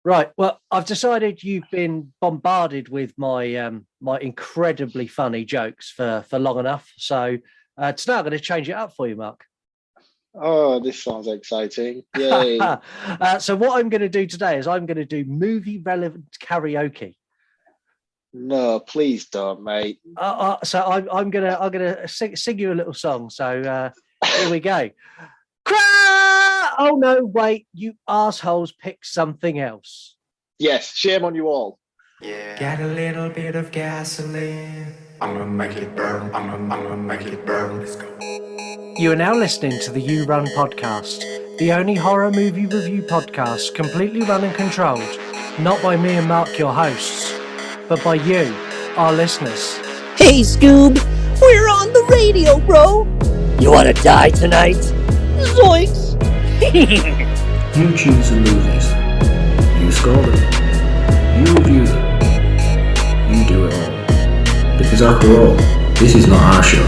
Right. Well, I've decided you've been bombarded with my incredibly funny jokes for long enough. So today I'm going to change it up for you, Mark. Oh, this sounds exciting. Yay. So what I'm going to do today is I'm going to do movie relevant karaoke. No, please don't, mate. So I'm gonna sing you a little song. So here we go. Oh no, wait, you assholes picked something else. Yes, shame on you all. Yeah. Get a little bit of gasoline. I'm gonna make it burn. I'm gonna make it burn. Let's go. You are now listening to the You Run podcast, the only horror movie review podcast completely run and controlled, not by me and Mark, your hosts, but by you, our listeners. Hey, Scoob, we're on the radio, bro. You want to die tonight? Zoinks! You choose the movies. You score them. You review them. You do it all. Because after all, this is not our show.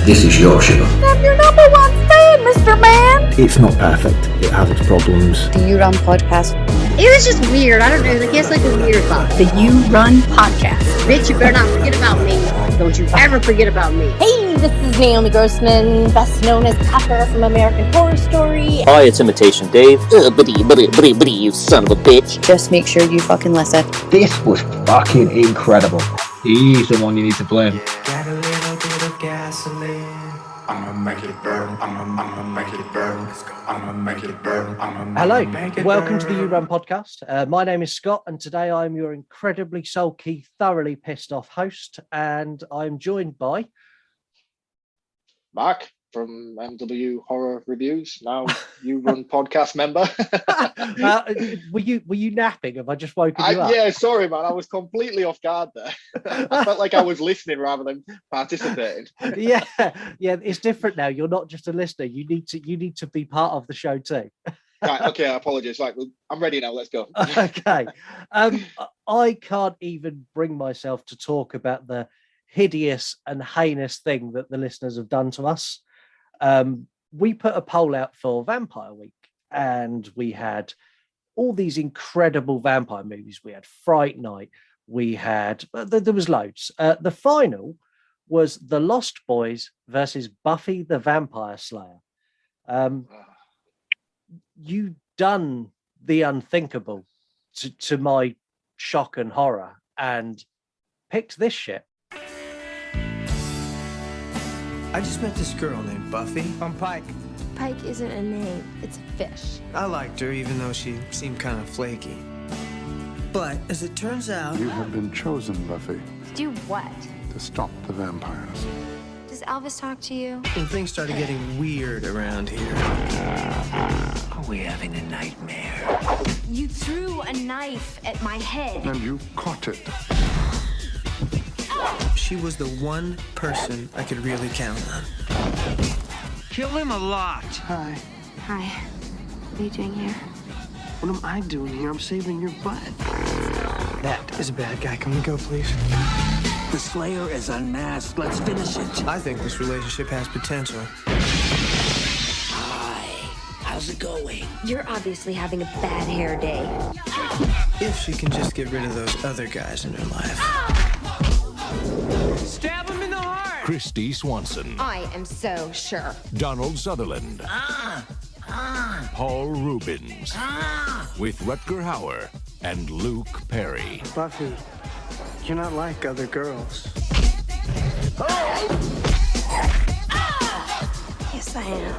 This is your show. I'm your number one fan, Mr. Man. It's not perfect. It has its problems. The You Run podcast. It was just weird. I don't know. I guess like a weird thought. The You Run podcast. Bitch, you better not forget about me. Don't you ever forget about me. Hey, this is Naomi Grossman, best known as Pepper from American Horror Story. Hi, it's Imitation Dave. Buddy, you son of a bitch. Just make sure you fucking listen. This was fucking incredible. He's the one you need to blame. Get a little bit of gasoline. I'm gonna make it burn. I'm gonna make it burn. Let's go. I'm gonna make it burn. Hello, welcome to the You Run podcast. My name is Scott, and today I'm your incredibly sulky, thoroughly pissed off host, and I'm joined by Mark from MW Horror Reviews, now You Run podcast member. Were you napping? Have I just woken you up? Yeah, sorry, man. I was completely off guard there. I felt like I was listening rather than participating. yeah, it's different now. You're not just a listener. You need to be part of the show too. Right, okay, I apologize. Right, I'm ready now. Let's go. Okay. I can't even bring myself to talk about the hideous and heinous thing that the listeners have done to us. We put a poll out for Vampire Week, and we had all these incredible vampire movies. We had Fright Night. We had there was loads. The final was The Lost Boys versus Buffy the Vampire Slayer. You done the unthinkable to my shock and horror, and picked this shit. I just met this girl named Buffy. I'm Pike. Pike isn't a name, it's a fish. I liked her even though she seemed kind of flaky. But as it turns out... You have been chosen, Buffy. To do what? To stop the vampires. Does Elvis talk to you? And things started getting weird around here. Are we having a nightmare? You threw a knife at my head. And you caught it. She was the one person I could really count on. Kill him a lot. Hi. What are you doing here? What am I doing here? I'm saving your butt. That is a bad guy. Can we go, please? The Slayer is unmasked. Let's finish it. I think this relationship has potential. Hi. How's it going? You're obviously having a bad hair day. If she can just get rid of those other guys in her life. Stab him in the heart. Christy Swanson. I am so sure. Donald Sutherland. Paul Rubens. With Rutger Hauer and Luke Perry. Buffy, you're not like other girls. Yes, I am.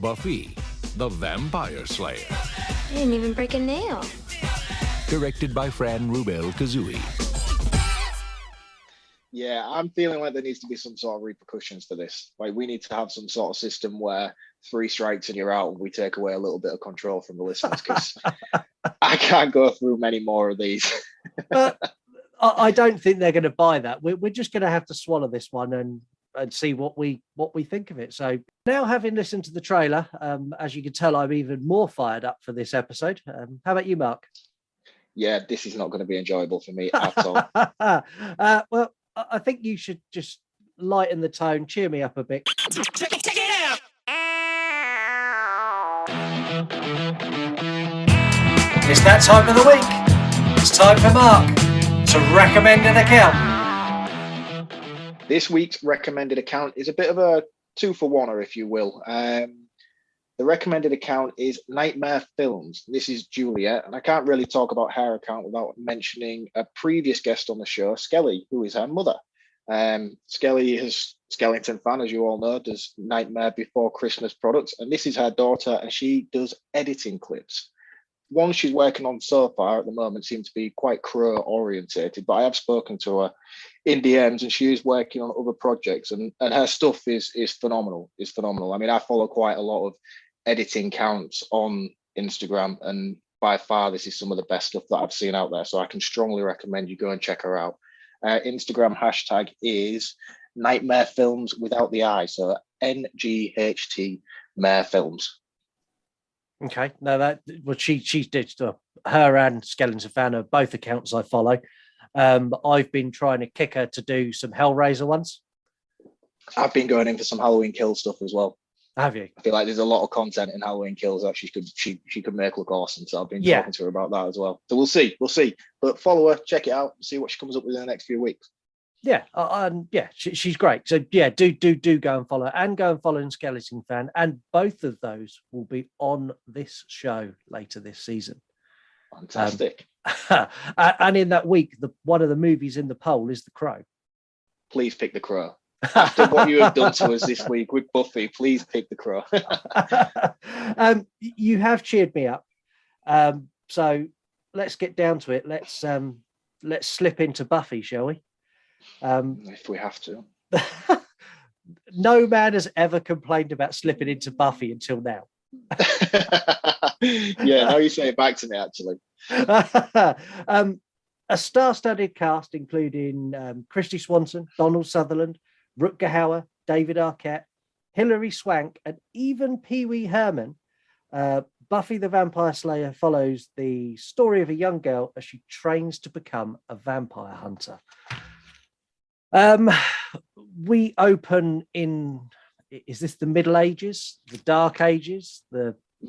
Buffy the Vampire Slayer. I didn't even break a nail. Directed by Fran Rubel Kazooie. Yeah, I'm feeling like there needs to be some sort of repercussions for this. Like, we need to have some sort of system where 3 strikes and you're out, and we take away a little bit of control from the listeners, because I can't go through many more of these. But I don't think they're going to buy that. We're just going to have to swallow this one and see what we think of it. So now, having listened to the trailer, as you can tell, I'm even more fired up for this episode. How about you, Mark? Yeah, this is not going to be enjoyable for me at all. Well, I think you should just lighten the tone, cheer me up a bit. Check it out. It's that time of the week. It's time for Mark to recommend an account. This week's recommended account is a bit of a two-for-oneer, if you will. The recommended account is Nightmare Films. This is Juliet, and I can't really talk about her account without mentioning a previous guest on the show, Skelly, who is her mother. Skelly is Skellington fan, as you all know, does Nightmare Before Christmas products, and this is her daughter, and she does editing clips. One she's working on so far at the moment seems to be quite Crow orientated, but I have spoken to her in DMs, and she is working on other projects, and her stuff is phenomenal. It's phenomenal. I mean, I follow quite a lot of editing counts on Instagram, and by far this is some of the best stuff that I've seen out there, so I can strongly recommend you go and check her out. Instagram hashtag is Nightmare Films without the I, so NGHT Mare Films. Okay, no, she did. Her and Skellington fan are both accounts I follow. I've been trying to kick her to do some Hellraiser ones. I've been going in for some Halloween Kills stuff as well. Have you? I feel like there's a lot of content in Halloween Kills that she could make look awesome. So I've been talking to her about that as well. So we'll see. But follow her, check it out, and see what she comes up with in the next few weeks. Yeah, she's great. So yeah, do go and follow her, and go and follow Skellington fan, and both of those will be on this show later this season. Fantastic. And in that week, one of the movies in the poll is The Crow. Please pick The Crow. After what you have done to us this week with Buffy, please pick The Crow. You have cheered me up. So let's get down to it. Let's slip into Buffy, shall we? If we have to. No man has ever complained about slipping into Buffy until now. Yeah, now you say it back to me, actually. A star-studded cast including Christy Swanson, Donald Sutherland, Rutger Hauer, David Arquette, Hilary Swank, and even Pee Wee Herman. Buffy the Vampire Slayer follows the story of a young girl as she trains to become a vampire hunter. We open in, is this the Middle Ages, the Dark Ages?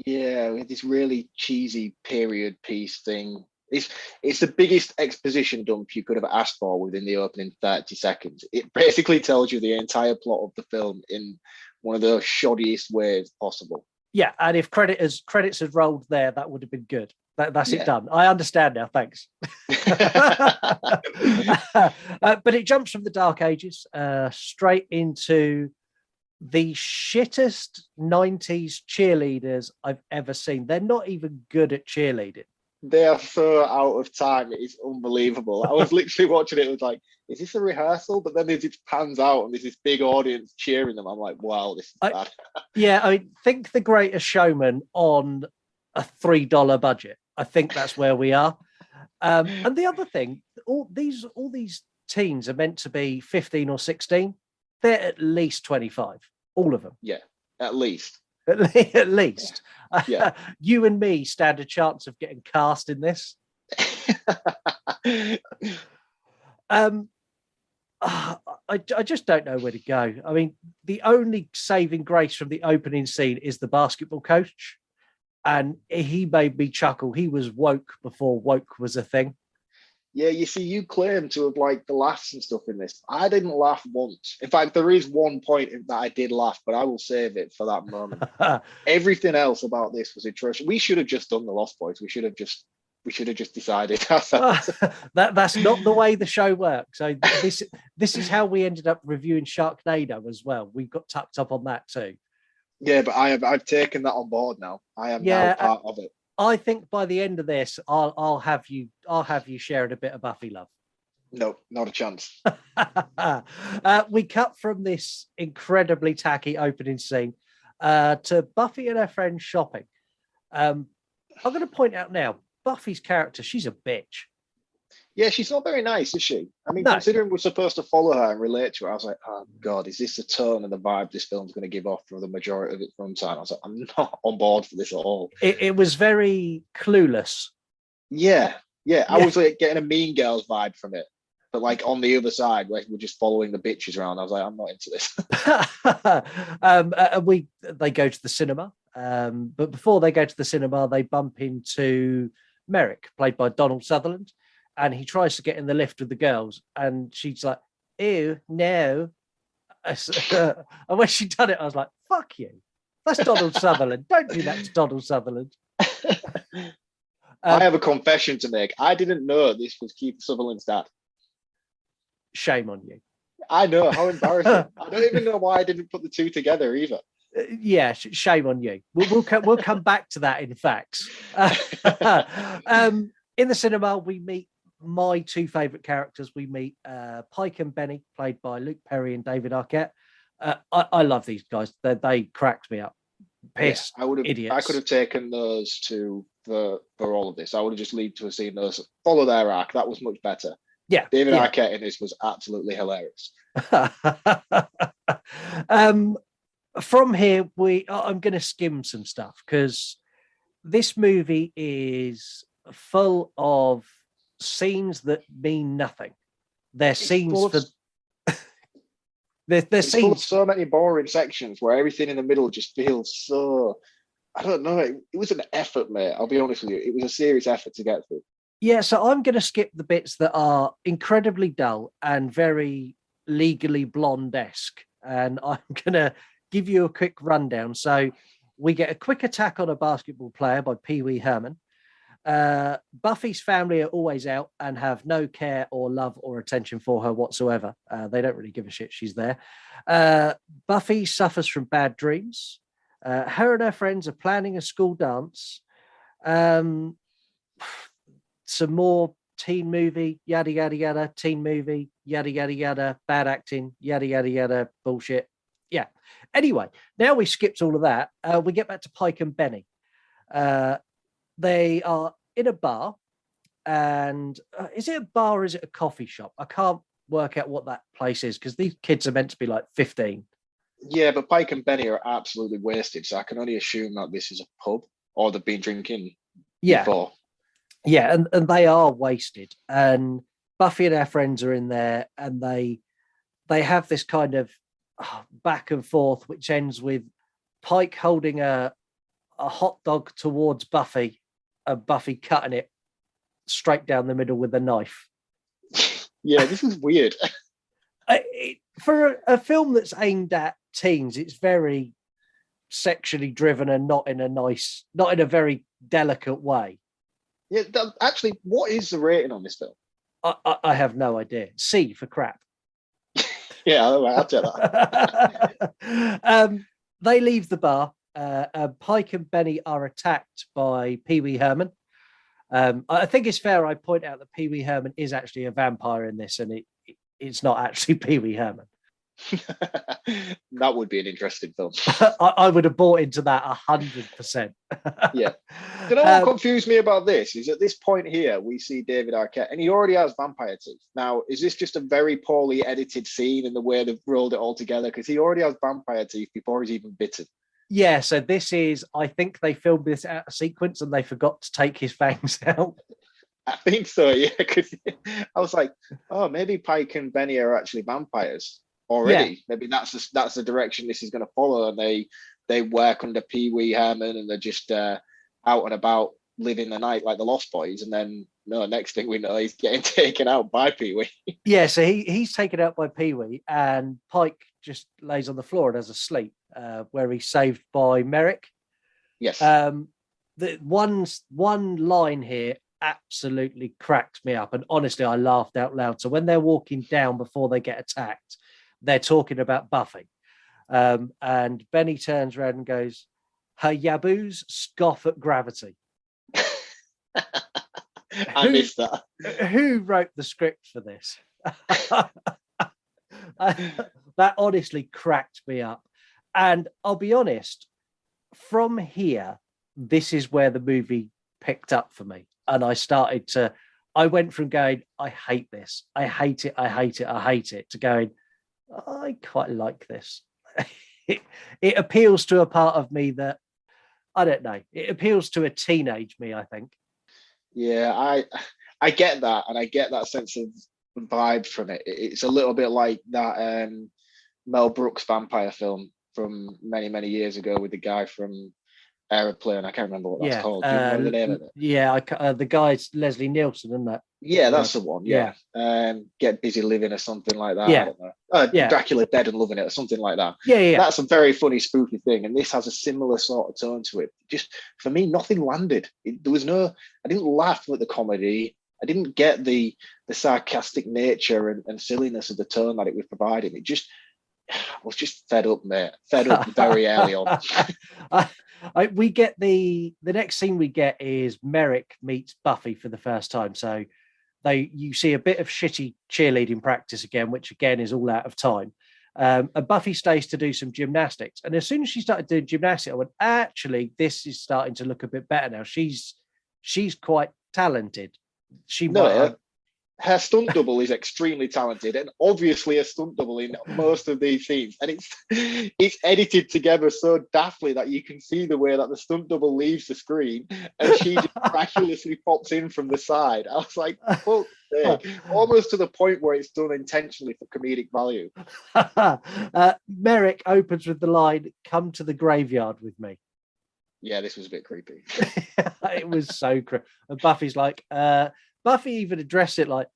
Yeah, with this really cheesy period piece thing. It's the biggest exposition dump you could have asked for within the opening 30 seconds. It basically tells you the entire plot of the film in one of the shoddiest ways possible. Yeah, and if credits had rolled there, that would have been good. That's it done. I understand now, thanks. But it jumps from the Dark Ages straight into the shittest 90s cheerleaders I've ever seen. They're not even good at cheerleading. They are so out of time. It is unbelievable. I was literally watching it. It was like, is this a rehearsal? But then it pans out and there's this big audience cheering them. I'm like, wow, this is bad. Yeah, I mean, think The Greatest Showman on a $3 budget. I think that's where we are. And the other thing, all these teens are meant to be 15 or 16. They're at least 25, all of them. Yeah, at least. At least. Yeah. You and me stand a chance of getting cast in this. I just don't know where to go. I mean, the only saving grace from the opening scene is the basketball coach. And he made me chuckle. He was woke before woke was a thing. Yeah, you see, you claim to have liked the laughs and stuff in this. I didn't laugh once. In fact, there is one point that I did laugh, but I will save it for that moment. Everything else about this was atrocious. We should have just done the Lost Boys. We should have just decided. That's not the way the show works. So this is how we ended up reviewing Sharknado as well. We got tucked up on that too. Yeah, but I've taken that on board now. I am now part of it. I think by the end of this, I'll have you sharing a bit of Buffy love. No, not a chance. We cut from this incredibly tacky opening scene to Buffy and her friends shopping. I'm going to point out now, Buffy's character, she's a bitch. Yeah, she's not very nice, is she? I mean, considering we're supposed to follow her and relate to her, I was like, oh, God, is this the tone and the vibe this film's going to give off for the majority of its runtime? I was like, I'm not on board for this at all. It was very Clueless. Yeah. I was like getting a Mean Girls vibe from it. But like on the other side, like we're just following the bitches around. I was like, I'm not into this. They go to the cinema. But before they go to the cinema, they bump into Merrick, played by Donald Sutherland, and he tries to get in the lift with the girls, and she's like, "Ew, no." And when she done it, I was like, "Fuck you! That's Donald Sutherland. Don't do that to Donald Sutherland." I have a confession to make. I didn't know this was Keith Sutherland's dad. Shame on you. I know, how embarrassing. I don't even know why I didn't put the two together either. Yeah, shame on you. We'll come back to that in facts. In the cinema, we meet my two favorite characters. We meet Pike and Benny, played by Luke Perry and David Arquette. I love these guys. They cracked me up. Piss, I would have. idiots. I could have taken those two for all of this. I would have just leave to have seen those, follow their arc. That was much better. Yeah, David Arquette in this was absolutely hilarious. From here, I'm going to skim some stuff because this movie is full of scenes that mean nothing. They're scenes for. They're scenes full of so many boring sections where everything in the middle just feels so. I don't know. It was an effort, mate. I'll be honest with you. It was a serious effort to get through. Yeah, so I'm going to skip the bits that are incredibly dull and very Legally Blonde-esque, and I'm going to give you a quick rundown. So we get a quick attack on a basketball player by Pee Wee Herman. Buffy's family are always out and have no care or love or attention for her whatsoever. They don't really give a shit she's there. Buffy suffers from bad dreams. Her and her friends are planning a school dance. Some more teen movie, yada, yada, yada, teen movie, yada, yada, yada, bad acting, yada, yada, yada, bullshit. Yeah. Anyway, now we skipped all of that. We get back to Pike and Benny. They are in a bar, and is it a bar or is it a coffee shop? I can't work out what that place is because these kids are meant to be like 15. Yeah, but Pike and Benny are absolutely wasted, so I can only assume that this is a pub or they've been drinking before. Yeah, and they are wasted. And Buffy and her friends are in there, and they have this kind of back and forth, which ends with Pike holding a hot dog towards Buffy, and Buffy cutting it straight down the middle with a knife. Yeah, this is weird. For a film that's aimed at teens, it's very sexually driven and not in a very delicate way. Yeah, actually, what is the rating on this film? I have no idea. C for crap. Yeah, I'll tell that. They leave the bar. Pike and Benny are attacked by Pee Wee Herman. I think it's fair I point out that Pee Wee Herman is actually a vampire in this, and it's not actually Pee Wee Herman. That would be an interesting film. I would have bought into that 100%. Yeah. You know what confused me about this is at this point here, we see David Arquette, and he already has vampire teeth. Now, is this just a very poorly edited scene in the way they've rolled it all together? Because he already has vampire teeth before he's even bitten. Yeah, so this is, I think they filmed this out of sequence and they forgot to take his fangs out. I think so, yeah. Because I was like, oh, maybe Pike and Benny are actually vampires already. Yeah. Maybe that's the direction this is going to follow, and they work under Pee Wee Herman, and they're just out and about living the night like the Lost Boys. And then next thing we know, he's getting taken out by Pee Wee. Yeah, so he's taken out by Pee Wee, and Pike just lays on the floor and has a sleep, where he's saved by Merrick. Yes. The one line here absolutely cracked me up, and honestly, I laughed out loud. So when they're walking down before they get attacked, they're talking about Buffy, and Benny turns around and goes, "Her yaboos scoff at gravity." I missed that. Who wrote the script for this? That honestly cracked me up. And I'll be honest, from here, this is where the movie picked up for me. And I went from going, I hate this, I hate it, I hate it, I hate it, to going, I quite like this. It appeals to a part of me that, I don't know, it appeals to a teenage me, I think. Yeah, I get that, and I get that sense of vibe from it. It's a little bit like that Mel Brooks vampire film from many, many years ago with the guy from aeroplane. I can't remember what that's Yeah, called. Do you remember the name of it? Yeah, the guy's Leslie Nielsen, isn't that? Yeah, that's the one. Yeah. Get Busy Living or something like that. Yeah. I don't know. Dracula Dead and Loving It or something like that. Yeah. That's a very funny, spooky thing. And this has a similar sort of tone to it. Just for me, nothing landed. There was no, I didn't laugh at the comedy. I didn't get the sarcastic nature and silliness of the tone that it was providing. I was just fed up, mate. Fed up very early on. We get the next scene we get is Merrick meets Buffy for the first time. So you see a bit of shitty cheerleading practice again, which again is all out of time. And Buffy stays to do some gymnastics. And as soon as she started doing gymnastics, I went, actually, this is starting to look a bit better now. She's quite talented. Her stunt double is extremely talented, and obviously a stunt double in most of these scenes. And it's edited together so daftly that you can see the way that the stunt double leaves the screen and she just miraculously pops in from the side. I was like, fuck sake. Almost to the point where it's done intentionally for comedic value. Merrick opens with the line, "Come to the graveyard with me." Yeah, this was a bit creepy. It was so creepy. And Buffy's like, Buffy even addressed it like,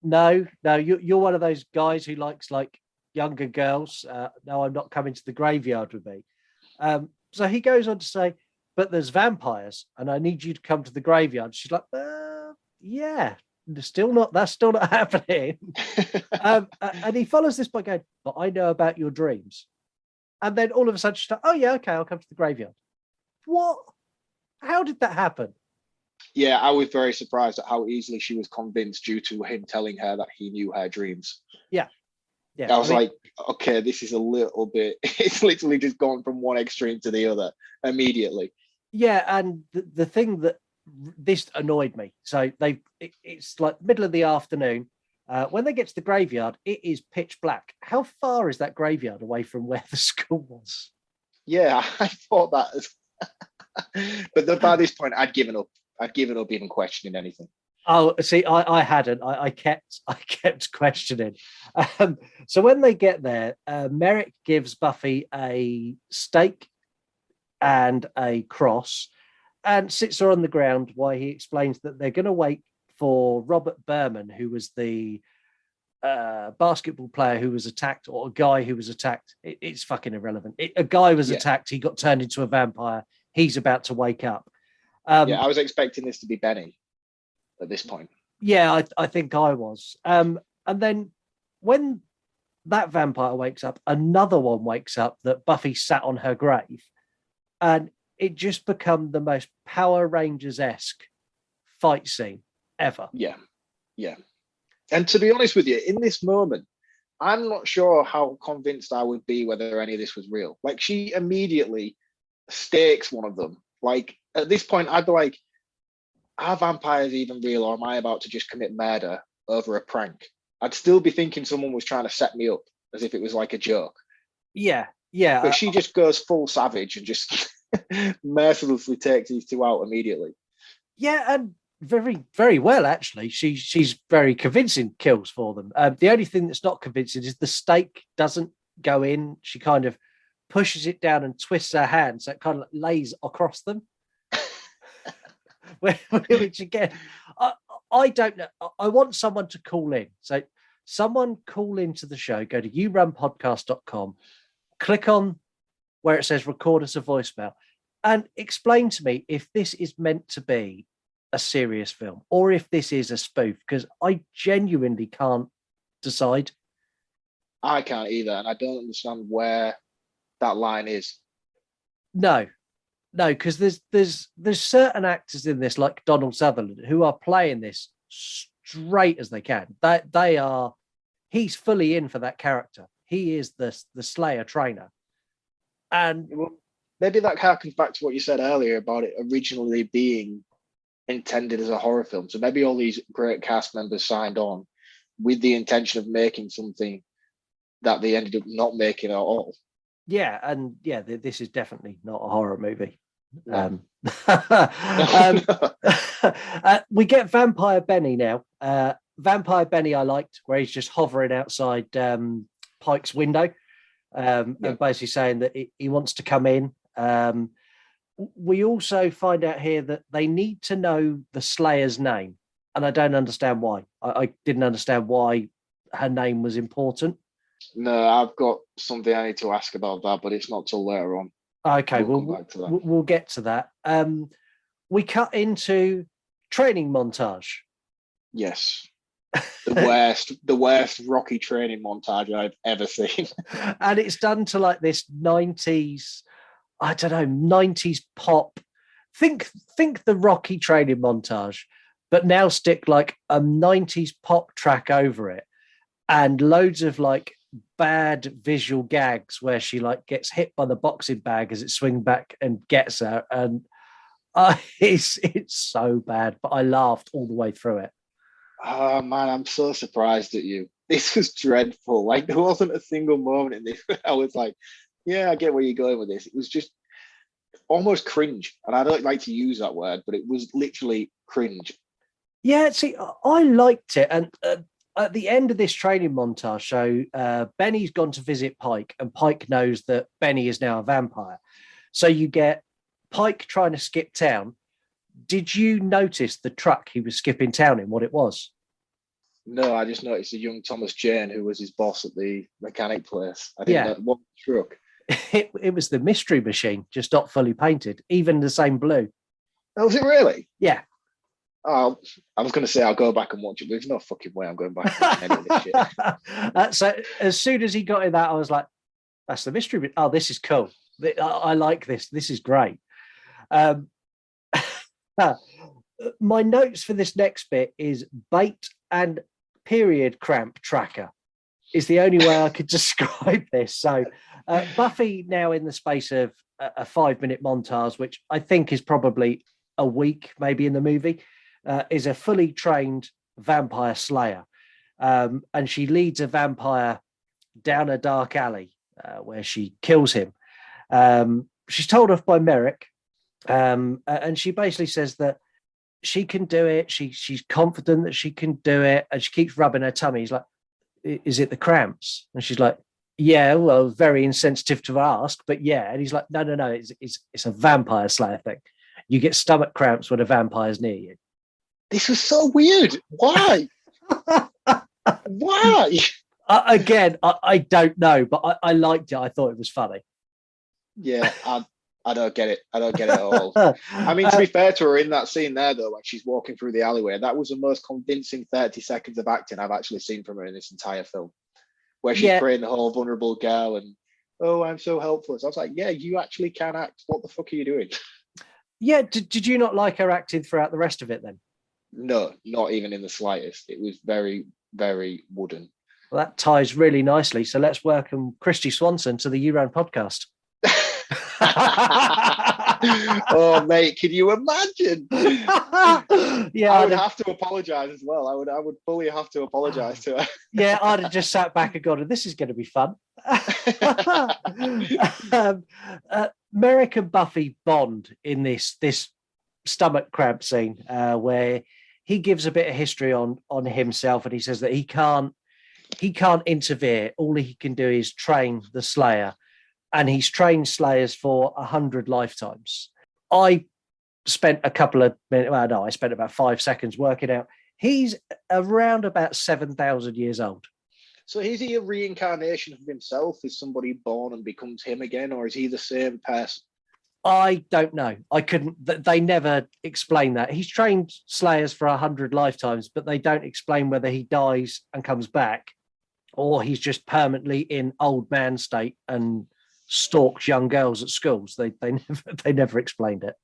no, you're one of those guys who likes like younger girls. No, I'm not coming to the graveyard with me. So he goes on to say, but there's vampires and I need you to come to the graveyard. She's like, yeah, that's still not happening. And he follows this by going, but I know about your dreams. And then all of a sudden she's like, oh yeah, okay, I'll come to the graveyard. What? How did that happen? Yeah, I was very surprised at how easily she was convinced due to him telling her that he knew her dreams. Yeah. I was like, okay, this is a little bit, it's literally just gone from one extreme to the other immediately. Yeah, and the thing that this annoyed me. So it's like middle of the afternoon. When they get to the graveyard, it is pitch black. How far is that graveyard away from where the school was? Yeah, I thought that. But by this point, I'd given up. I'd given up even questioning anything. Oh, see, I hadn't. I kept questioning. So when they get there, Merrick gives Buffy a stake and a cross and sits her on the ground while he explains that they're going to wait for Robert Berman, who was the basketball player who was attacked, or a guy who was attacked. It's fucking irrelevant. A guy was attacked. He got turned into a vampire. He's about to wake up. I was expecting this to be Benny at this point. Yeah, I think I was. And then when that vampire wakes up, another one wakes up that Buffy sat on her grave. And it just become the most Power Rangers-esque fight scene ever. Yeah. And to be honest with you, in this moment, I'm not sure how convinced I would be whether any of this was real. Like, she immediately stakes one of them. Like, at this point, I'd be like, are vampires even real, or am I about to just commit murder over a prank? I'd still be thinking someone was trying to set me up as if it was like a joke. Yeah. But she just goes full savage and just mercilessly takes these two out immediately. Yeah, and very, very well, actually. She's very convincing kills for them. The only thing that's not convincing is the stake doesn't go in. She kind of pushes it down and twists her hand, so it kind of lays across them. Which again, I don't know. I want someone to call in. So someone call into the show, go to yourunpodcast.com, click on where it says record us a voicemail, and explain to me if this is meant to be a serious film or if this is a spoof, because I genuinely can't decide. I can't either, and I don't understand where that line is. No, because there's certain actors in this, like Donald Sutherland, who are playing this straight as they can. He's fully in for that character. He is the Slayer trainer. And maybe that harkens back to what you said earlier about it originally being intended as a horror film. So maybe all these great cast members signed on with the intention of making something that they ended up not making at all. Yeah, and yeah, this is definitely not a horror movie. No. We get Vampire Benny now. Vampire Benny I liked, where he's just hovering outside Pike's window and basically saying that he wants to come in. we also find out here that they need to know the Slayer's name. And I don't understand why. I didn't understand why her name was important. No, I've got something I need to ask about that, but it's not till later on. Okay, We'll come back to that. we'll get to that. We cut into training montage. Yes. The worst Rocky training montage I've ever seen. And it's done to like this 90s, I don't know, 90s pop. Think the Rocky training montage, but now stick like a 90s pop track over it and loads of like bad visual gags where she like gets hit by the boxing bag as it swings back and gets her. And it's so bad, but I laughed all the way through it. Oh man, I'm so surprised at you. This was dreadful. Like there wasn't a single moment in this where I was like, yeah, I get where you're going with this. It was just almost cringe. And I don't like to use that word, but it was literally cringe. Yeah, see, I liked it. And at the end of this training montage show, Benny's gone to visit Pike, and Pike knows that Benny is now a vampire. So you get Pike trying to skip town. Did you notice the truck he was skipping town in, what it was? No, I just noticed a young Thomas Jane who was his boss at the mechanic place. I didn't know what truck. It was the Mystery Machine, just not fully painted, even the same blue. Oh, was it really? Yeah. Oh, I was going to say I'll go back and watch it, but there's no fucking way I'm going back and watching any of this shit. So as soon as he got in that, I was like, that's the Mystery. Oh, this is cool. I like this. This is great. My notes for this next bit is bait and period cramp tracker is the only way I could describe this. So Buffy now in the space of a 5-minute montage, which I think is probably a week, maybe in the movie, is a fully trained vampire slayer. And she leads a vampire down a dark alley where she kills him. She's told off by Merrick. And she basically says that she can do it. She's confident that she can do it. And she keeps rubbing her tummy. He's like, is it the cramps? And she's like, yeah, well, very insensitive to ask, but yeah. And he's like, no, it's a vampire slayer thing. You get stomach cramps when a vampire's near you. This was so weird. Why? Why? Again, I don't know, but I liked it. I thought it was funny. Yeah, I don't get it. I don't get it at all. I mean, to be fair to her, in that scene there, though, when she's walking through the alleyway, that was the most convincing 30 seconds of acting I've actually seen from her in this entire film, where she's playing the whole vulnerable girl and, oh, I'm so helpless. I was like, yeah, you actually can act. What the fuck are you doing? Yeah, did you not like her acting throughout the rest of it then? No, not even in the slightest. It was very, very wooden. Well, that ties really nicely. So let's welcome Christy Swanson to the You-Round podcast. Oh mate, can you imagine? Yeah, I would have to apologize as well. I would fully have to apologize to her. Yeah, I'd have just sat back and gone, this is going to be fun. Merrick and Buffy bond in this stomach cramp scene where he gives a bit of history on himself, and he says that he can't interfere. All he can do is train the Slayer. And he's trained Slayers for 100 lifetimes. I spent a couple of minutes, well, no, I spent about 5 seconds working out. He's around about 7,000 years old. So is he a reincarnation of himself? Is somebody born and becomes him again? Or is he the same person? I don't know. They never explain that. He's trained Slayers for 100 lifetimes, but they don't explain whether he dies and comes back or he's just permanently in old man state and stalks young girls at schools. They never explained it.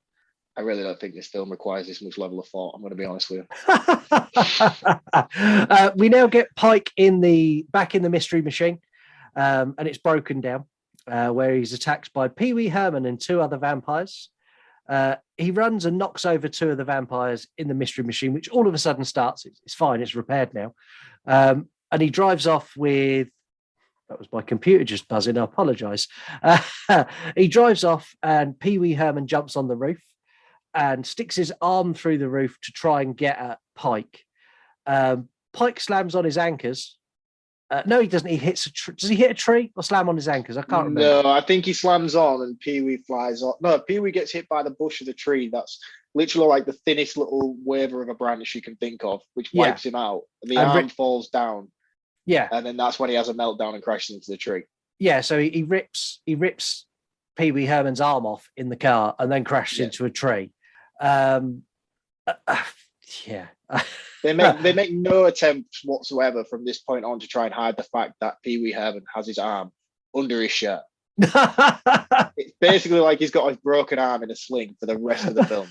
I really don't think this film requires this much level of thought. I'm going to be honest with you. We now get Pike back in the Mystery Machine, and it's broken down, where he's attacked by Pee Wee Herman and 2 other vampires. He runs and knocks over 2 of the vampires in the Mystery Machine, which all of a sudden starts. It's fine. It's repaired now. And he drives off with. That was my computer just buzzing. I apologize. He drives off and Pee Wee Herman jumps on the roof and sticks his arm through the roof to try and get at Pike. Pike slams on his anchors No, he doesn't. He hits a tree. Does he hit a tree or slam on his anchors? I can't remember. No, I think he slams on and Pee-wee flies off. No, Pee-wee gets hit by the bush of the tree. That's literally like the thinnest little waver of a branch you can think of, which wipes him out. And the arm falls down. Yeah. And then that's when he has a meltdown and crashes into the tree. Yeah, so he rips Pee-wee Herman's arm off in the car and then crashes into a tree. Yeah. They make no attempts whatsoever from this point on to try and hide the fact that Pee-wee Herman has his arm under his shirt. It's basically like he's got his broken arm in a sling for the rest of the film.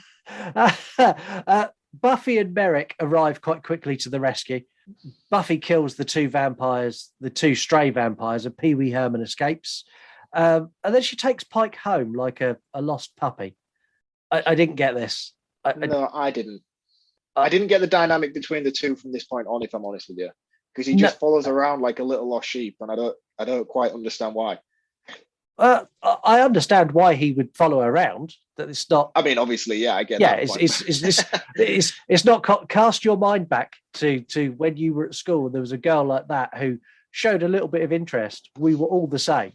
Buffy and Merrick arrive quite quickly to the rescue. Buffy kills the two vampires, the two stray vampires, and Pee-wee Herman escapes. And then she takes Pike home like a lost puppy. I didn't get this. No, I didn't. I didn't get the dynamic between the two from this point on, if I'm honest with you, because he just follows around like a little lost sheep, and I don't quite understand why. I understand why he would follow around. That it's not. I mean, obviously, yeah, I get. Yeah, that it's not. Cast your mind back to when you were at school. There was a girl like that who showed a little bit of interest. We were all the same.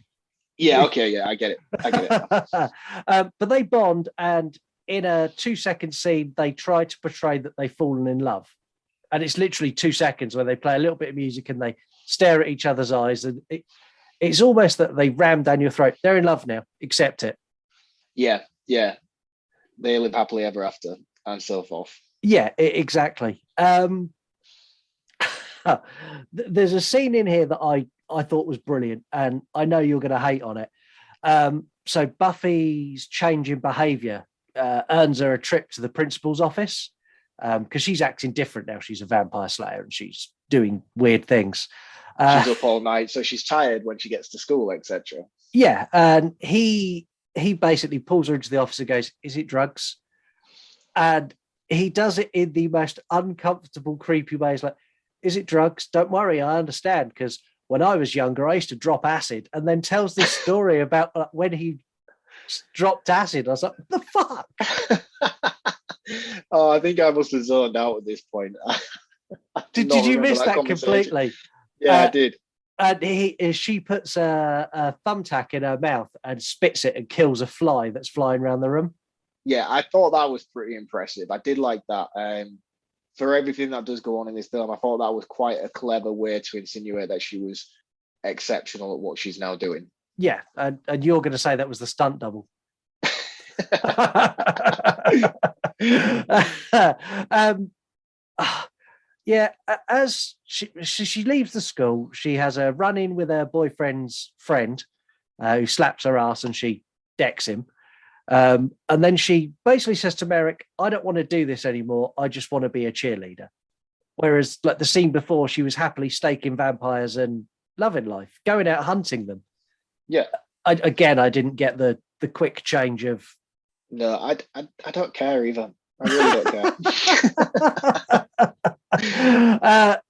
Yeah. Okay. Yeah, I get it. But they bond, and in a 2-second scene, they try to portray that they've fallen in love, and it's literally 2 seconds where they play a little bit of music and they stare at each other's eyes, and it's almost that they ram down your throat. They're in love now. Accept it. Yeah. They live happily ever after, and so forth. Yeah, exactly. There's a scene in here that I thought was brilliant, and I know you're going to hate on it. So Buffy's change in behaviour earns her a trip to the principal's office because she's acting different now. She's a vampire slayer and she's doing weird things. She's up all night, so she's tired when she gets to school, etc. Yeah, and he basically pulls her into the office and goes, "Is it drugs?" And he does it in the most uncomfortable, creepy ways. Like, "Is it drugs? Don't worry, I understand. Because when I was younger, I used to drop acid." And then tells this story about when he dropped acid. I was like, "The fuck?" Oh, I think I must have zoned out at this point. Did you miss that completely? Yeah, I did. And she puts a thumbtack in her mouth and spits it and kills a fly that's flying around the room. Yeah, I thought that was pretty impressive. I did like that. For everything that does go on in this film, I thought that was quite a clever way to insinuate that she was exceptional at what she's now doing. Yeah, and you're going to say that was the stunt double. Yeah, as she leaves the school, she has a run-in with her boyfriend's friend who slaps her ass and she decks him. And then she basically says to Merrick, "I don't want to do this anymore. I just want to be a cheerleader." Whereas like the scene before, she was happily staking vampires and loving life, going out hunting them. Yeah. I didn't get the quick change of... No, I don't care either. I really don't care.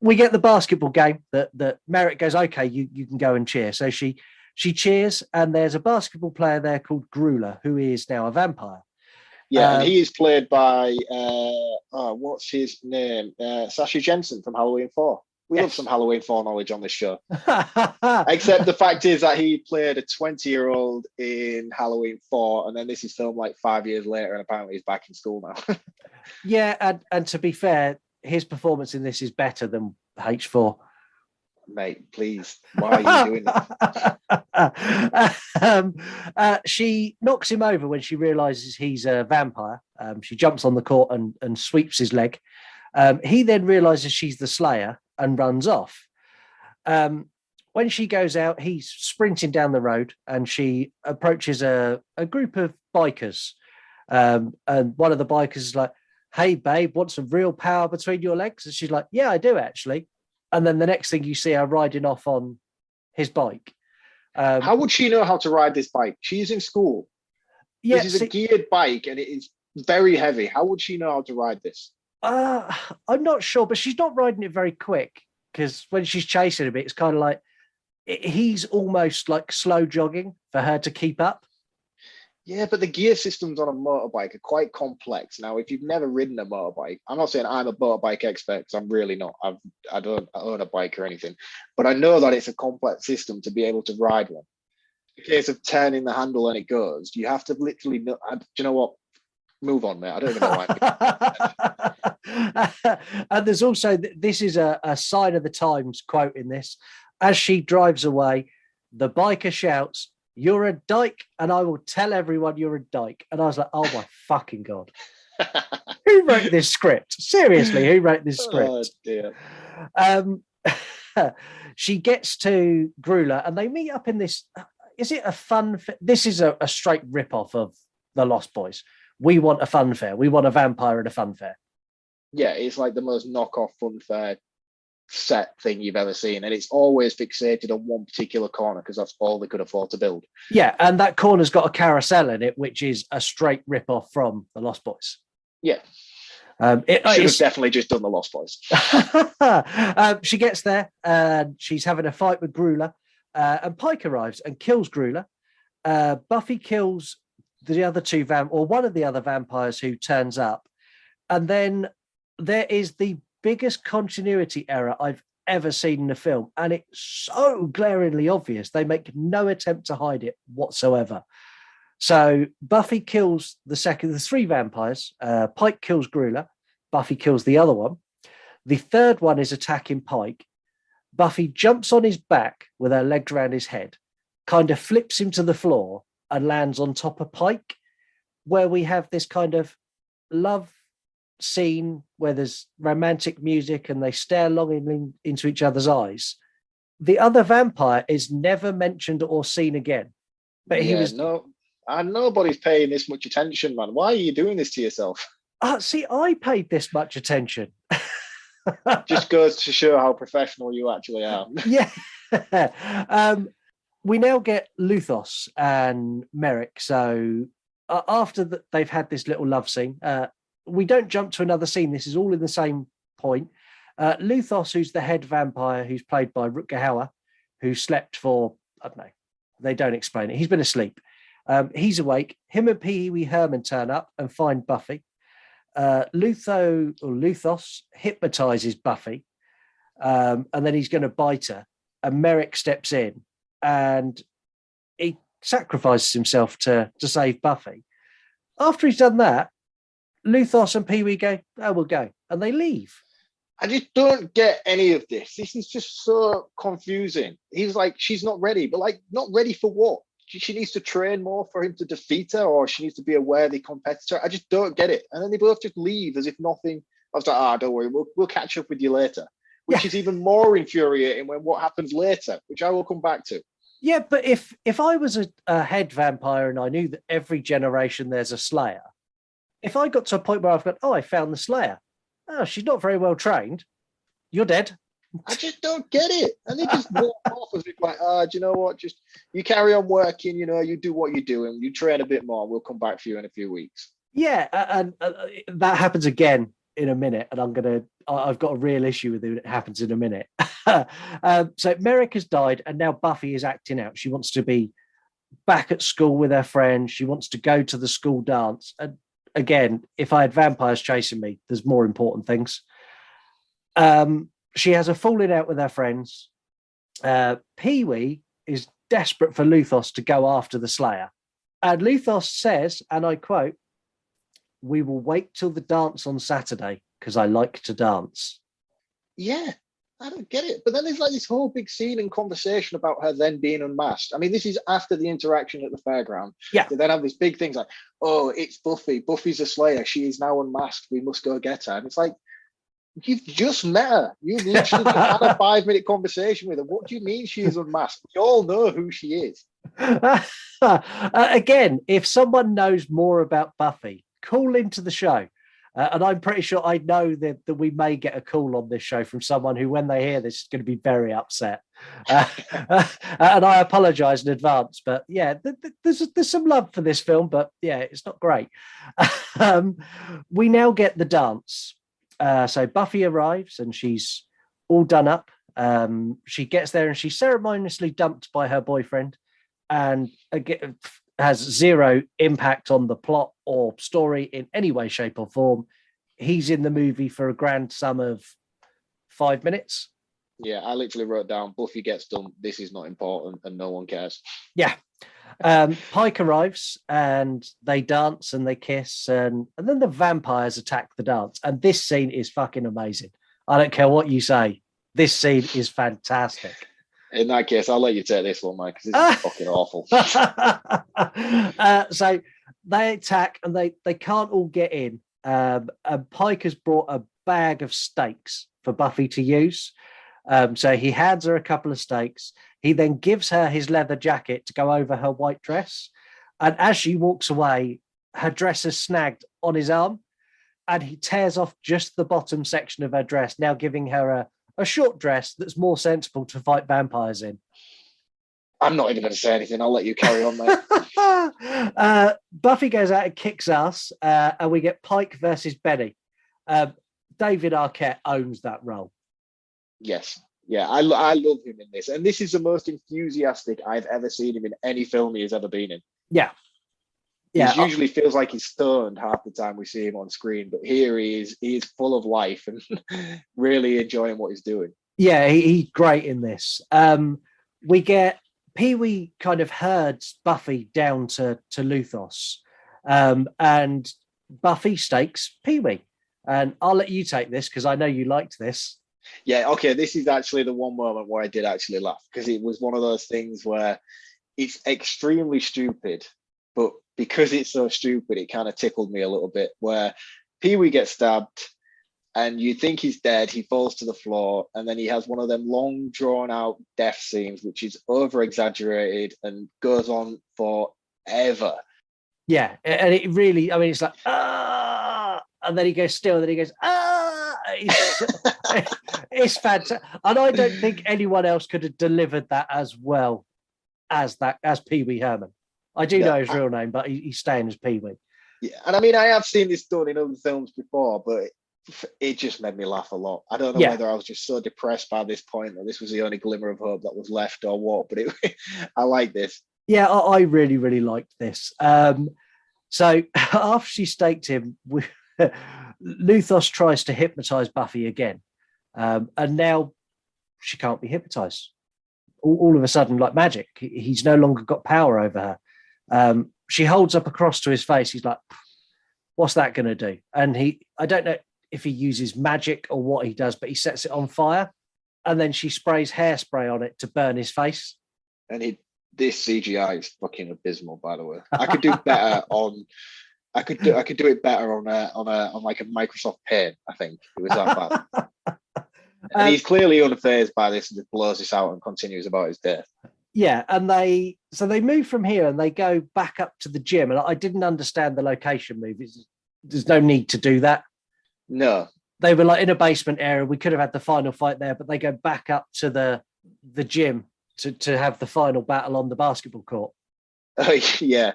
We get the basketball game that Merrick goes, "Okay, you can go and cheer." So she cheers, and there's a basketball player there called Gruler, who is now a vampire. Yeah, and he is played by what's his name? Sasha Jensen from Halloween 4. We love some Halloween 4 knowledge on this show. Except the fact is that he played a 20-year-old in Halloween 4, and then this is filmed like 5 years later, and apparently he's back in school now. Yeah, and to be fair, his performance in this is better than H4. Mate, please. Why are you doing that? She knocks him over when she realizes he's a vampire. She jumps on the court and sweeps his leg. He then realizes she's the Slayer and runs off. When she goes out, he's sprinting down the road and she approaches a group of bikers. And one of the bikers is like, "Hey, babe, want some real power between your legs?" And she's like, "Yeah, I do, actually." And then the next thing you see her riding off on his bike. How would she know how to ride this bike? She's in school. Yeah, this is a geared bike and it is very heavy. How would she know how to ride this? I'm not sure, but she's not riding it very quick because when she's chasing him, it's kind of like he's almost like slow jogging for her to keep up. Yeah, but the gear systems on a motorbike are quite complex. Now, if you've never ridden a motorbike, I'm not saying I'm a motorbike expert because I'm really not. I don't own a bike or anything, but I know that it's a complex system to be able to ride one. In case of turning the handle and it goes, you have to literally know. Do you know what? Move on, mate. I don't even know why. And there's also, this is a sign of the times quote in this. As she drives away, the biker shouts, "You're a dyke, and I will tell everyone you're a dyke." And I was like, oh my fucking God. Who wrote this script? Seriously, who wrote this script? Oh, dear. She gets to Grula and they meet up in this. Is it a fun? This is a straight rip-off of The Lost Boys. We want a fun fair. We want a vampire at a fun fair. Yeah, it's like the most knockoff fun fair set thing you've ever seen, and it's always fixated on one particular corner because that's all they could afford to build. Yeah, and that corner's got a carousel in it, which is a straight rip-off from The Lost Boys. Yeah. Should have definitely just done The Lost Boys. She gets there and she's having a fight with Grula, and Pike arrives and kills Grula. Buffy kills the other two or one of the other vampires who turns up, and then there is the biggest continuity error I've ever seen in a film, and it's so glaringly obvious. They make no attempt to hide it whatsoever. So Buffy kills the three vampires. Pike kills Grula. Buffy kills the other one. The third one is attacking Pike. Buffy jumps on his back with her legs around his head, kind of flips him to the floor and lands on top of Pike, where we have this kind of love scene where there's romantic music and they stare longingly into each other's eyes. The other vampire is never mentioned or seen again. But nobody's paying this much attention, man. Why are you doing this to yourself? See, I paid this much attention. Just goes to show how professional you actually are. Yeah. We now get Luthos and Merrick. So after they've had this little love scene, we don't jump to another scene. This is all in the same point. Luthos, who's the head vampire, who's played by Rutger Hauer, who slept for, I don't know, they don't explain it. He's been asleep. He's awake. Him and Pee Wee Herman turn up and find Buffy. Luthos hypnotizes Buffy, and then he's going to bite her. And Merrick steps in and he sacrifices himself to save Buffy. After he's done that, Luthos and Pee Wee go, "Oh, we'll go," and they leave. I just don't get any of this. This is just so confusing. He's like, she's not ready, but like, not ready for what? She needs to train more for him to defeat her, or she needs to be a worthy competitor. I just don't get it. And then they both just leave as if nothing. I was like, don't worry, we'll catch up with you later. Which is even more infuriating when what happens later, which I will come back to. Yeah, but if I was a head vampire and I knew that every generation there's a Slayer, if I got to a point where I've got, I found the Slayer. Oh, she's not very well trained. You're dead. I just don't get it. And they just walk off as if like, do you know what? Just you carry on working, you do what you're doing, you train a bit more, we'll come back for you in a few weeks. Yeah, and that happens again in a minute, and I've got a real issue with it. It happens in a minute. So Merrick has died, and now Buffy is acting out. She wants to be back at school with her friends. She wants to go to the school dance. And again, if I had vampires chasing me, there's more important things. She has a falling out with her friends. Pee Wee is desperate for Luthos to go after the Slayer. And Luthos says, and I quote, "We will wait till the dance on Saturday because I like to dance." Yeah, I don't get it. But then there's like this whole big scene and conversation about her then being unmasked. I mean, this is after the interaction at the fairground. Yeah. They then have these big things like, "Oh, it's Buffy. Buffy's a Slayer. She is now unmasked. We must go get her." And it's like, you've just met her. You've literally just had a 5-minute conversation with her. What do you mean she is unmasked? We all know who she is. Again, if someone knows more about Buffy, call into the show. And I'm pretty sure I know that we may get a call on this show from someone who, when they hear this, is going to be very upset. And I apologize in advance. But yeah, there's some love for this film, but yeah, it's not great. We now get the dance. So Buffy arrives and she's all done up. She gets there and she's ceremoniously dumped by her boyfriend. And again, has zero impact on the plot or story in any way, shape, or form. He's in the movie for a grand sum of 5 minutes. Yeah, I literally wrote down Buffy gets done. This is not important, and no one cares. Yeah. Pike arrives and they dance and they kiss, and then the vampires attack the dance. And this scene is fucking amazing. I don't care what you say. This scene is fantastic. In that case, I'll let you take this one, Mike, because this is fucking awful. So they attack and they can't all get in. And Pike has brought a bag of steaks for Buffy to use. So he hands her a couple of steaks. He then gives her his leather jacket to go over her white dress. And as she walks away, her dress is snagged on his arm. And he tears off just the bottom section of her dress, now giving her a short dress that's more sensible to fight vampires in. I'm not even going to say anything. I'll let you carry on, mate. Buffy goes out and kicks ass, and we get Pike versus Benny. David Arquette owns that role. Yes. Yeah, I love him in this. And this is the most enthusiastic I've ever seen him in any film he has ever been in. Yeah. He usually feels like he's stoned half the time we see him on screen, but here he is full of life and really enjoying what he's doing. Yeah, he's great in this. We get Pee-wee kind of herds Buffy down to Luthos, and Buffy stakes Pee-wee. And I'll let you take this because I know you liked this. Yeah, okay, this is actually the one moment where I did actually laugh, because it was one of those things where it's extremely stupid, but because it's so stupid, it kind of tickled me a little bit, where Pee-wee gets stabbed and you think he's dead, he falls to the floor, and then he has one of them long drawn out death scenes, which is over exaggerated and goes on forever. Yeah, and it really, I mean, it's like, ah, and then he goes still, and then he goes, ah, it's fantastic. And I don't think anyone else could have delivered that as well as Pee-wee Herman. I do know his real name, but he's staying as Pee-wee. Yeah, and I mean, I have seen this done in other films before, but it just made me laugh a lot. I don't know whether I was just so depressed by this point that this was the only glimmer of hope that was left or what, but I like this. Yeah, I really, really liked this. So after she staked him, Luthos tries to hypnotize Buffy again. And now she can't be hypnotized. All of a sudden, like magic, he's no longer got power over her. She holds up a cross to his face. He's like, what's that going to do? And I don't know if he uses magic or what he does, but he sets it on fire. And then she sprays hairspray on it to burn his face. And this CGI is fucking abysmal, by the way. I could do better on. I could do it better on like a Microsoft Paint. I think it was that bad. And he's clearly unfazed by this and just blows this out and continues about his death. Yeah, and they move from here and they go back up to the gym. And I didn't understand the location move. There's no need to do that. No. They were like in a basement area. We could have had the final fight there, but they go back up to the gym to have the final battle on the basketball court. Oh, yeah.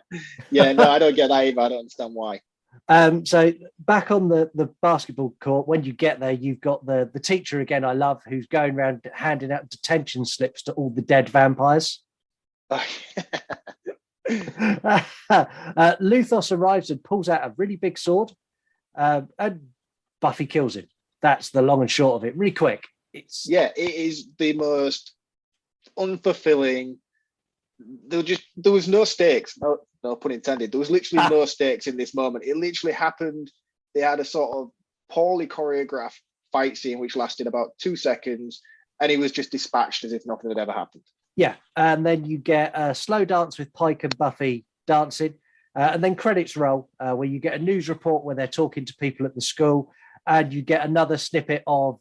Yeah, no, I don't get that either. I don't understand why. So back on the basketball court, when you get there, you've got the teacher again, I love, who's going around handing out detention slips to all the dead vampires. Luthos arrives and pulls out a really big sword, and Buffy kills him. That's the long and short of it. Really quick. It is the most unfulfilling. There was no stakes. No pun intended. There was literally no stakes in this moment. It literally happened. They had a sort of poorly choreographed fight scene which lasted about 2 seconds, and he was just dispatched as if nothing had ever happened. Yeah, and then you get a slow dance with Pike and Buffy dancing, and then credits roll, where you get a news report where they're talking to people at the school, and you get another snippet of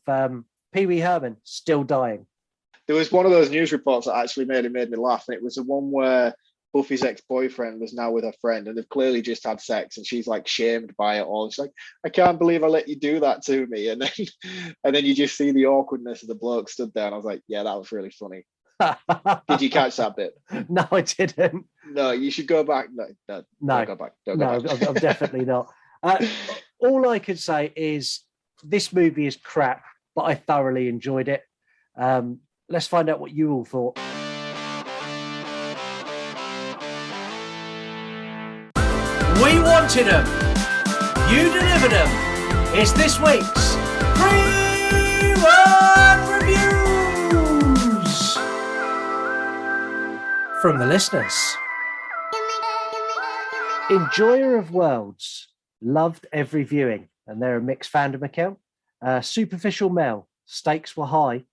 Pee-wee Herman still dying. There was one of those news reports that actually made me laugh, and it was the one where Buffy's ex-boyfriend was now with her friend, and they've clearly just had sex, and she's like shamed by it all. She's like, I can't believe I let you do that to me. And then you just see the awkwardness of the bloke stood there, and I was like, yeah, that was really funny. Did you catch that bit? No, I didn't. No, you should go back. No. Don't go back. Don't go back. I'm definitely not. All I could say is this movie is crap, but I thoroughly enjoyed it. Let's find out what you all thought. We wanted them. You delivered them. It's this week's Pre-Word Reviews from the listeners. Enjoyer of Worlds loved every viewing, and they're a mixed fandom account. Superficial Mel, stakes were high.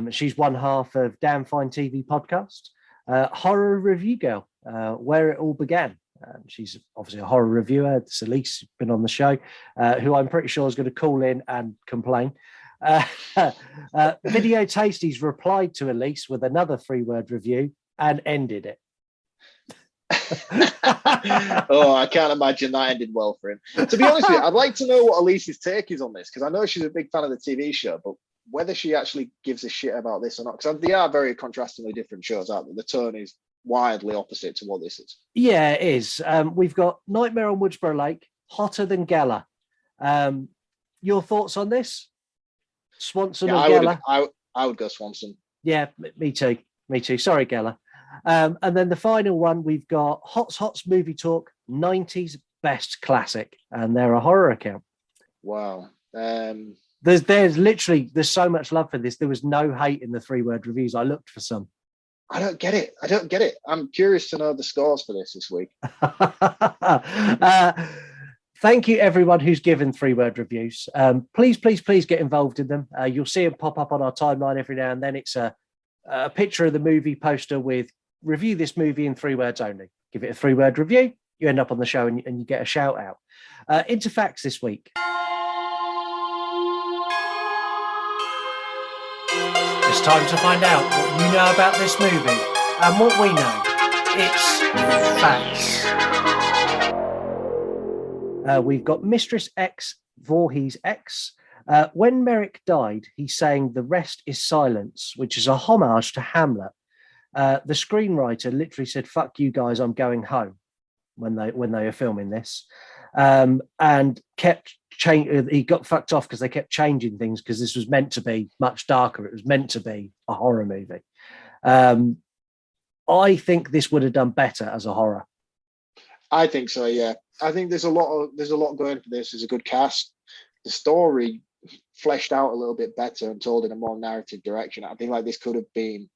She's one half of Damn Fine TV podcast. Horror Review Girl, where it all began. She's obviously a horror reviewer. It's Elise, who's been on the show, who I'm pretty sure is going to call in and complain. Video Tasties replied to Elise with another 3-word review and ended it. Oh, I can't imagine that ended well for him. To be honest with you, I'd like to know what Elise's take is on this, because I know she's a big fan of the TV show, but whether she actually gives a shit about this or not, because they are very contrastingly different shows out there. The tone is wildly opposite to what this is. Yeah, it is. We've got Nightmare on Woodsboro Lake, hotter than Geller. Your thoughts on this? Swanson or Geller? I would go Swanson. Yeah, me too. Me too. Sorry, Geller. And then the final one, we've got Hots Movie Talk, 90s Best Classic, and they're a horror account. Wow. There's so much love for this. There was no hate in the 3-word reviews. I looked for some. I don't get it. I'm curious to know the scores for this week. Thank you, everyone who's given 3-word reviews. Please get involved in them. You'll see them pop up on our timeline every now and then. It's a picture of the movie poster with review this movie in 3 words only. Give it a 3-word review. You end up on the show and you get a shout out. Into facts this week. It's time to find out what you know about this movie and what we know. It's facts. We've got Mistress X, Voorhees X. When Merrick died, he sang "The Rest is Silence," which is a homage to Hamlet. The screenwriter literally said, "Fuck you guys, I'm going home," when they were filming this, and kept he got fucked off because they kept changing things because this was meant to be much darker. It was meant to be a horror movie. I think this would have done better as a horror. I think so. Yeah, I think there's a lot going for this. There's a good cast. The story fleshed out a little bit better and told in a more narrative direction. I think like it could have been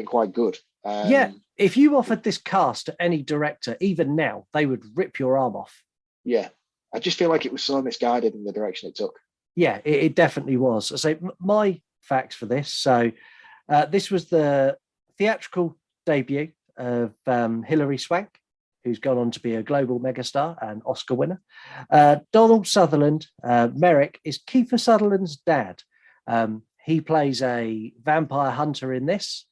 quite good. Yeah, if you offered this cast to any director, even now, they would rip your arm off. Yeah, I just feel like it was so misguided in the direction it took. Yeah, it definitely was. So my facts for this. So this was the theatrical debut of Hilary Swank, who's gone on to be a global megastar and Oscar winner. Donald Sutherland, Merrick, is Kiefer Sutherland's dad. He plays a vampire hunter in this,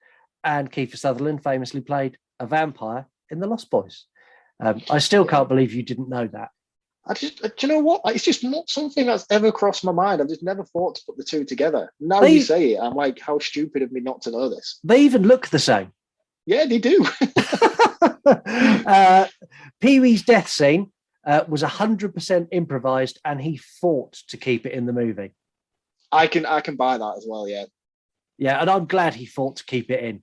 and Kiefer Sutherland famously played a vampire in The Lost Boys. I still can't believe you didn't know that. Do you know what? It's just not something that's ever crossed my mind. I've just never thought to put the two together. Now you say it, I'm like, how stupid of me not to know this. They even look the same. Yeah, they do. Pee-wee's death scene was 100% improvised, and he fought to keep it in the movie. I can buy that as well. Yeah, yeah, and I'm glad he fought to keep it in.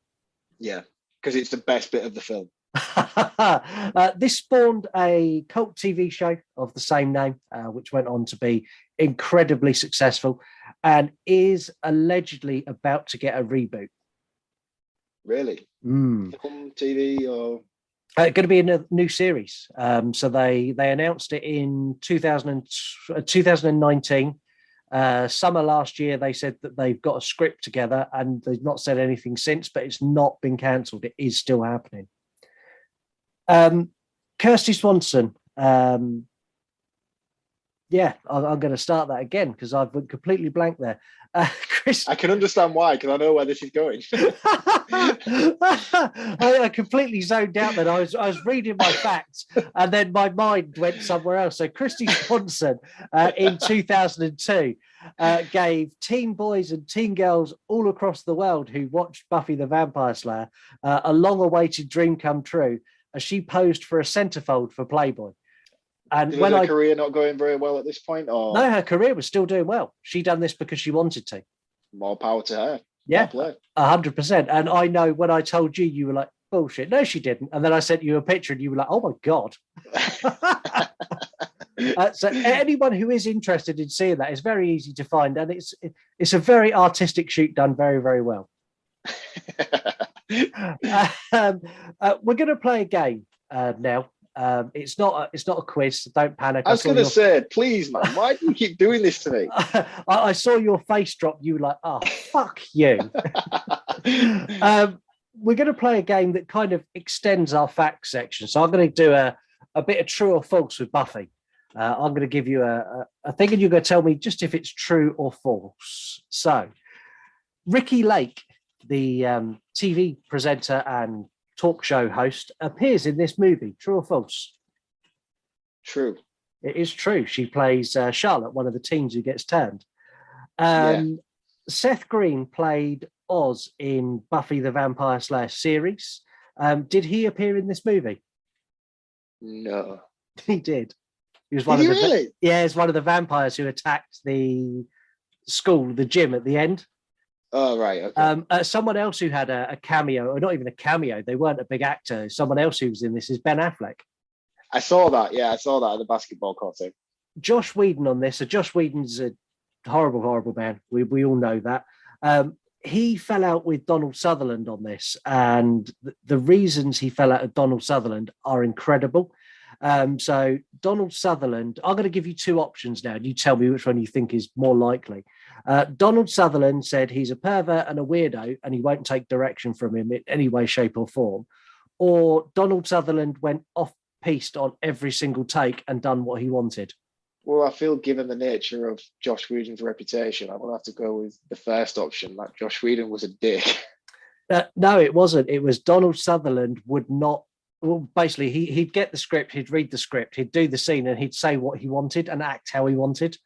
Yeah, because it's the best bit of the film. This spawned a cult TV show of the same name, which went on to be incredibly successful, and is allegedly about to get a reboot. Really? Film, TV, or going to be a new series. So they announced it in 2019. Summer last year, they said that they've got a script together, and they've not said anything since, but it's not been cancelled. It is still happening. Kirsty Swanson. Yeah, I'm going to start that again because I've been completely blank there. Chris, I can understand why, because I know where this is going. I completely zoned out. Then I was reading my facts, and then my mind went somewhere else. So Kirsty Swanson in 2002 gave teen boys and teen girls all across the world who watched Buffy the Vampire Slayer a long-awaited dream come true, as she posed for a centerfold for Playboy. And when her career not going very well at this point, or no, her career was still doing well. She done this because she wanted to. More power to her. Yeah, 100%. And I know when I told you, you were like, bullshit. No, she didn't. And then I sent you a picture and you were like, oh my God. So anyone who is interested in seeing that, is very easy to find. And it's a very artistic shoot done very, very well. We're going to play a game now. It's not a quiz, so don't panic. I was going to say, please, man, why do you keep doing this to me? I saw your face drop. You were like, oh, fuck you. We're going to play a game that kind of extends our facts section. So I'm going to do a bit of true or false with Buffy. I'm going to give you a thing, and you're going to tell me just if it's true or false. So, Ricky Lake, the TV presenter and talk show host, appears in this movie. True or false? True. It is true. She plays Charlotte, one of the teens who gets turned. Seth Green played Oz in Buffy the Vampire Slayer series. Did he appear in this movie? No. He did. He was really? Yeah, he's one of the vampires who attacked the school, the gym at the end. Oh, right. Okay. Someone else who had a cameo, or not even a cameo, they weren't a big actor. Someone else who was in this is Ben Affleck. I saw that. Yeah, I saw that at the basketball court too. Josh Whedon on this. So Josh Whedon's a horrible, horrible man. We all know that. He fell out with Donald Sutherland on this, and the reasons he fell out with Donald Sutherland are incredible. So Donald Sutherland, I'm going to give you two options now, and you tell me which one you think is more likely. Donald Sutherland said he's a pervert and a weirdo, and he won't take direction from him in any way, shape, or form. Or Donald Sutherland went off-piste on every single take and done what he wanted. Well, I feel given the nature of Josh Whedon's reputation, I'm going to have to go with the first option, that Josh Whedon was a dick. No, it wasn't. It was Donald Sutherland would not. Well, basically, he'd get the script, he'd read the script, he'd do the scene, and he'd say what he wanted and act how he wanted.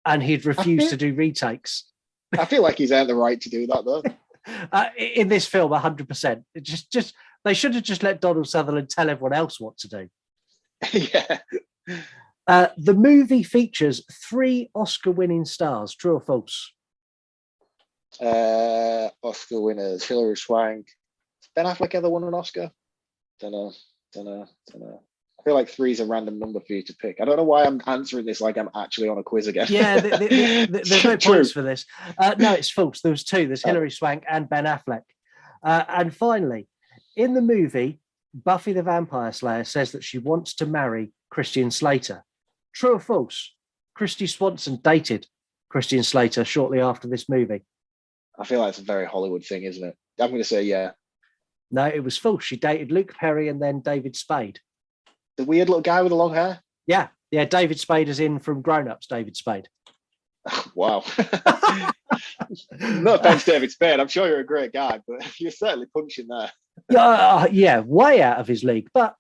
And he'd refuse to do retakes. I feel like he's earned the right to do that, though. In this film, 100%. Just they should have just let Donald Sutherland tell everyone else what to do. Yeah. The movie features 3 Oscar-winning stars. True or false? Oscar winners: Hilary Swank. Ben Affleck ever won an Oscar? Don't know. I feel like 3 is a random number for you to pick. I don't know why I'm answering this like I'm actually on a quiz again. Yeah, there's no points for this. No, it's false. There was 2. There's Hilary Swank and Ben Affleck. And finally, in the movie, Buffy the Vampire Slayer says that she wants to marry Christian Slater. True or false? Christy Swanson dated Christian Slater shortly after this movie. I feel like it's a very Hollywood thing, isn't it? I'm going to say yeah. No, it was false. She dated Luke Perry and then David Spade. The weird little guy with the long hair? Yeah. David Spade is in from Grown Ups, David Spade. Wow. No offense, David Spade. I'm sure you're a great guy, but you're certainly punching there. Yeah, way out of his league. But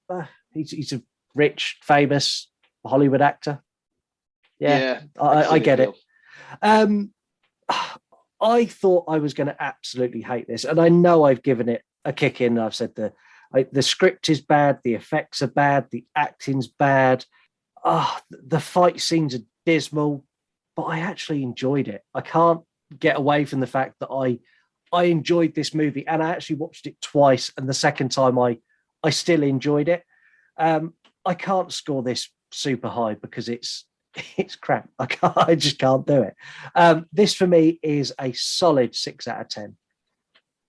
he's a rich, famous Hollywood actor. Yeah, I get it. I thought I was going to absolutely hate this, and I know I've given it a kick in. I've said the script is bad, the effects are bad, the acting's bad. The fight scenes are dismal, but I actually enjoyed it. I can't get away from the fact that I enjoyed this movie, and I actually watched it twice, and the second time I still enjoyed it. I can't score this super high because it's crap. I just can't do it. This for me is a solid 6 out of 10.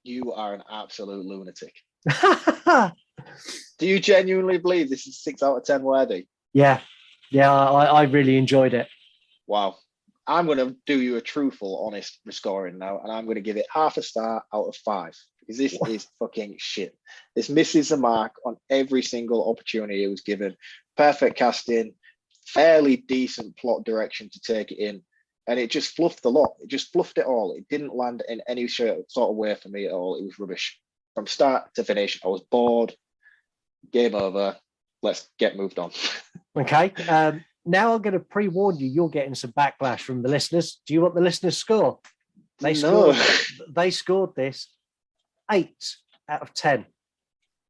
You are an absolute lunatic. Do you genuinely believe this is 6 out of 10 worthy? Yeah, I really enjoyed it. Wow. I'm going to do you a truthful, honest scoring now, and I'm going to give it half a star out of 5 because this is fucking shit. This misses the mark on every single opportunity it was given. Perfect casting, fairly decent plot direction to take it in, and it just fluffed the lot. It just fluffed it all. It didn't land in any sort of way for me at all. It was rubbish from start to finish. I was bored. Game over. Let's get moved on. Okay. Now I'm going to pre-warn you. You're getting some backlash from the listeners. Do you want the listeners' score? They scored this 8 out of 10.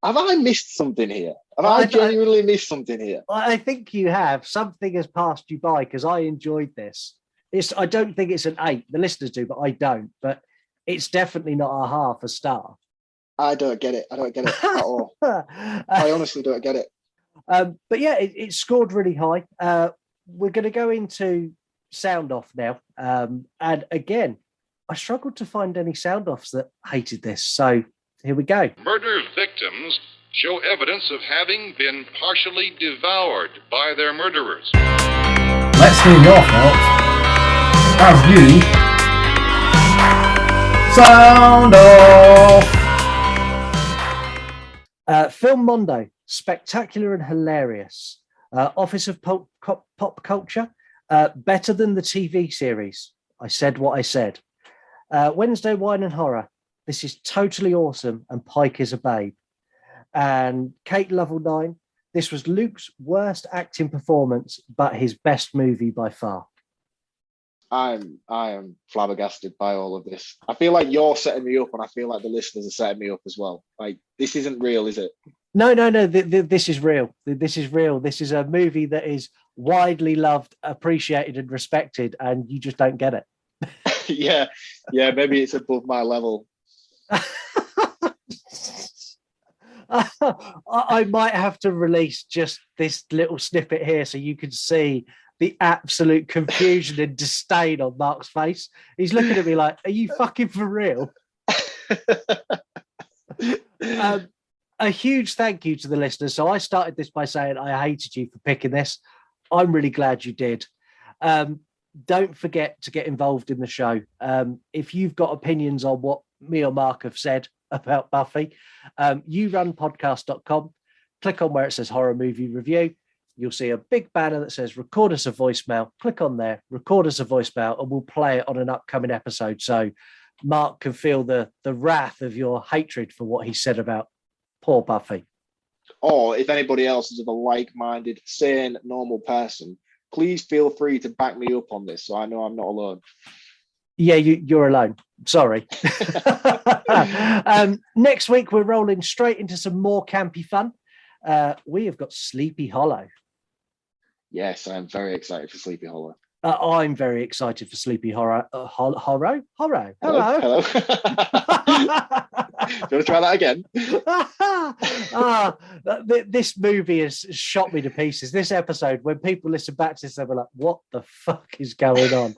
Have I missed something here? Have I genuinely missed something here? I think you have. Something has passed you by because I enjoyed this. I don't think it's an 8. The listeners do, but I don't. But it's definitely not a half a star. I don't get it. I don't get it at all. I honestly don't get it. But yeah, it scored really high. We're going to go into sound off now. And again, I struggled to find any sound offs that hated this. So here we go. Murder victims show evidence of having been partially devoured by their murderers. Let's hear your thoughts. Have you sound off? Film Mondo, spectacular and hilarious. Office of Pop Culture, better than the TV series. I said what I said. Wednesday Wine and Horror, this is totally awesome and Pike is a babe. And Kate Level 9, this was Luke's worst acting performance, but his best movie by far. I am flabbergasted by all of this. I feel like you're setting me up, and I feel like the listeners are setting me up as well. Like, this isn't real, is it? No. This is real. This is real. This is a movie that is widely loved, appreciated, and respected, and you just don't get it. yeah. Maybe it's above my level. I might have to release just this little snippet here so you can see the absolute confusion and disdain on Mark's face. He's looking at me like, are you fucking for real? A huge thank you to the listeners. So I started this by saying I hated you for picking this. I'm really glad you did. Don't forget to get involved in the show. If you've got opinions on what me or Mark have said about Buffy, yourunpodcast.com, click on where it says horror movie review. You'll see a big banner that says record us a voicemail. Click on there, record us a voicemail, and we'll play it on an upcoming episode. So Mark can feel the wrath of your hatred for what he said about poor Buffy. Or if anybody else is of a like-minded, sane, normal person, please feel free to back me up on this so I know I'm not alone. Yeah, you're alone. Sorry. Next week, we're rolling straight into some more campy fun. We have got Sleepy Hollow. Yes, I'm very excited for Sleepy Hollow. I'm very excited for Sleepy Horror. Hello. Hello. Do you want to try that again? This movie has shot me to pieces. This episode, when people listen back to this, they'll be like, what the fuck is going on?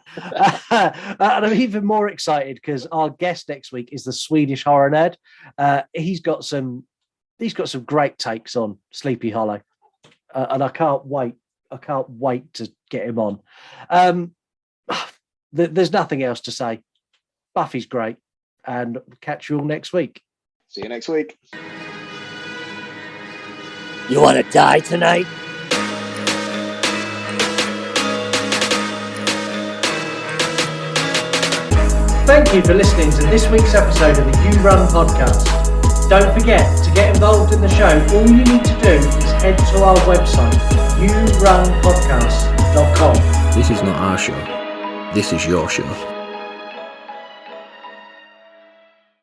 And I'm even more excited because our guest next week is the Swedish horror nerd. He's got some great takes on Sleepy Hollow. And I can't wait to get him on. There's nothing else to say. Buffy's great, and we'll catch you all next week. See you next week. You want to die tonight? Thank you for listening to this week's episode of the You Run podcast. Don't forget to get involved in the show. All you need to do is head to our website, yourunpodcast.com. This is not our show. This is your show.